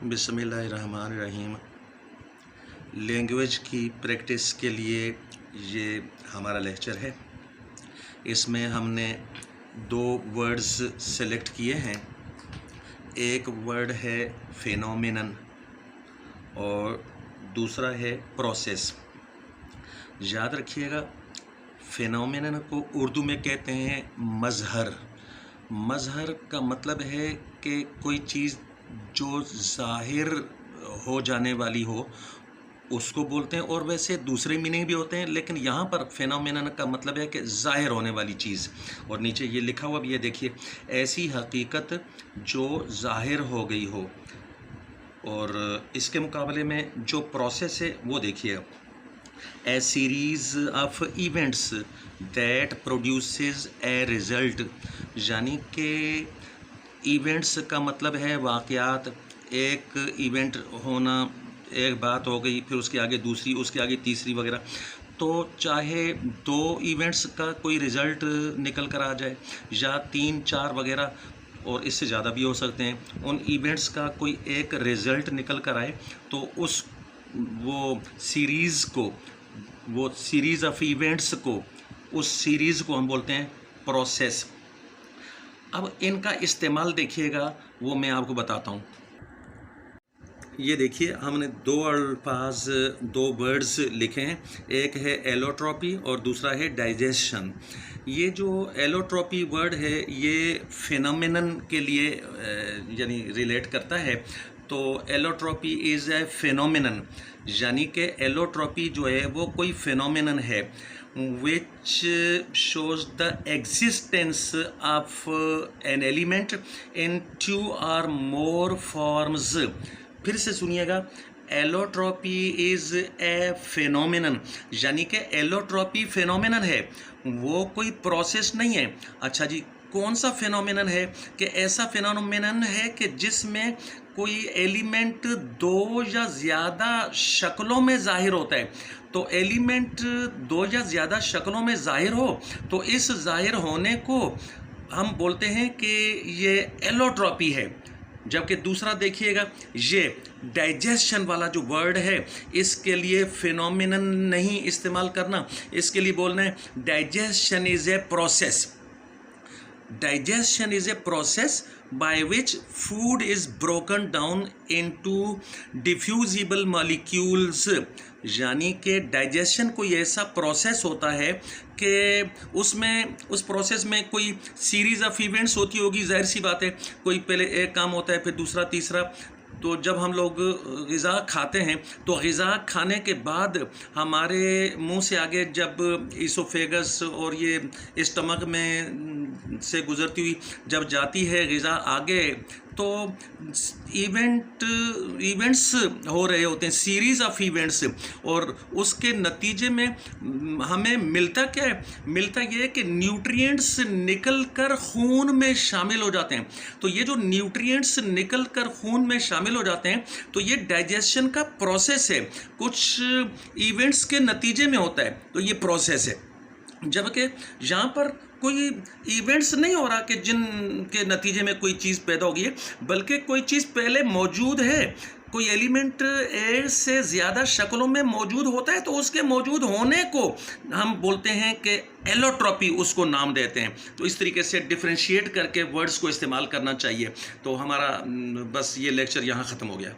बिस्मिल्लाहिर्रहमानिर्रहीम। लैंग्वेज की प्रैक्टिस के लिए ये हमारा लेक्चर है। इसमें हमने दो वर्ड्स सेलेक्ट किए हैं। एक वर्ड है फेनोमेनन और दूसरा है प्रोसेस। याद रखिएगा, फेनोमेनन को उर्दू में कहते हैं मज़हर। मज़हर का मतलब है कि कोई चीज़ जो ज़ाहिर हो जाने वाली हो उसको बोलते हैं, और वैसे दूसरे मीनिंग भी होते हैं, लेकिन यहाँ पर फेनोमेनन का मतलब है कि ज़ाहिर होने वाली चीज़। और नीचे ये लिखा हुआ भी है, देखिए, ऐसी हकीकत जो ज़ाहिर हो गई हो। और इसके मुकाबले में जो प्रोसेस है वो देखिए, ए series of events that produces a result, यानी कि इवेंट्स का मतलब है वाक़यात। एक इवेंट होना, एक बात हो गई, फिर उसके आगे दूसरी, उसके आगे तीसरी वगैरह। तो चाहे दो इवेंट्स का कोई रिज़ल्ट निकल कर आ जाए या 3-4 वगैरह, और इससे ज़्यादा भी हो सकते हैं, उन इवेंट्स का कोई एक रिज़ल्ट निकल कर आए तो वो सीरीज़ ऑफ इवेंट्स को, उस सीरीज़ को हम बोलते हैं प्रोसेस। अब इनका इस्तेमाल देखिएगा, वो मैं आपको बताता हूँ। ये देखिए, हमने दो वर्ड्स लिखे हैं। एक है एलोट्रॉपी और दूसरा है डाइजेशन। ये जो एलोट्रॉपी वर्ड है ये फेनोमेनन के लिए यानी रिलेट करता है। तो एलोट्रॉपी इज़ ए फेनोमेनन, यानी कि एलोट्रॉपी जो है वो कोई फेनोमेनन है which shows the existence of an element in 2 or more forms। फिर से सुनिएगा, एलोट्रॉपी इज़ ए फेनोमेनन, यानी कि एलोट्रॉपी फेनोमेनन है, वो कोई प्रोसेस नहीं है। अच्छा जी, कौन सा फेनोमेनन है? कि ऐसा फेनोमेनन है कि जिसमें कोई एलिमेंट दो या ज़्यादा शक्लों में ज़ाहिर होता है। तो एलिमेंट दो या ज़्यादा शक्लों में ज़ाहिर हो तो इस ज़ाहिर होने को हम बोलते हैं कि ये एलोट्रॉपी है। जबकि दूसरा देखिएगा, ये डाइजेशन वाला जो वर्ड है, इसके लिए फेनोमेनन नहीं इस्तेमाल करना, इसके लिए बोलना है digestion is a process. Digestion is a process by which food is broken down into diffusible molecules। यानी कि डाइजेशन कोई ऐसा प्रोसेस होता है कि उस प्रोसेस में कोई सीरीज़ ऑफ इवेंट्स होती होगी। जाहिर सी बात है, कोई पहले एक काम होता है, फिर दूसरा, तीसरा। तो जब हम लोग ग़िज़ा खाते हैं तो ग़िज़ा खाने के बाद हमारे मुंह से आगे जब इसोफेगस और ये स्टमक में से गुज़रती हुई जब जाती है ग़िज़ा आगे, तो इवेंट्स हो रहे होते हैं, सीरीज़ ऑफ इवेंट्स। और उसके नतीजे में हमें मिलता क्या है? मिलता ये है कि न्यूट्रिएंट्स निकल कर खून में शामिल हो जाते हैं। तो ये जो न्यूट्रिएंट्स निकल कर खून में शामिल हो जाते हैं, तो ये डाइजेशन का प्रोसेस है, कुछ इवेंट्स के नतीजे में होता है, तो ये प्रोसेस है। जबकि यहाँ पर कोई इवेंट्स नहीं हो रहा कि जिनके नतीजे में कोई चीज़ पैदा होगी है, बल्कि कोई चीज़ पहले मौजूद है। कोई एलिमेंट एक से ज़्यादा शक्लों में मौजूद होता है, तो उसके मौजूद होने को हम बोलते हैं कि एलोट्रॉपी, उसको नाम देते हैं। तो इस तरीके से डिफ्रेंशिएट करके वर्ड्स को इस्तेमाल करना चाहिए। तो हमारा बस ये लेक्चर यहाँ ख़त्म हो गया।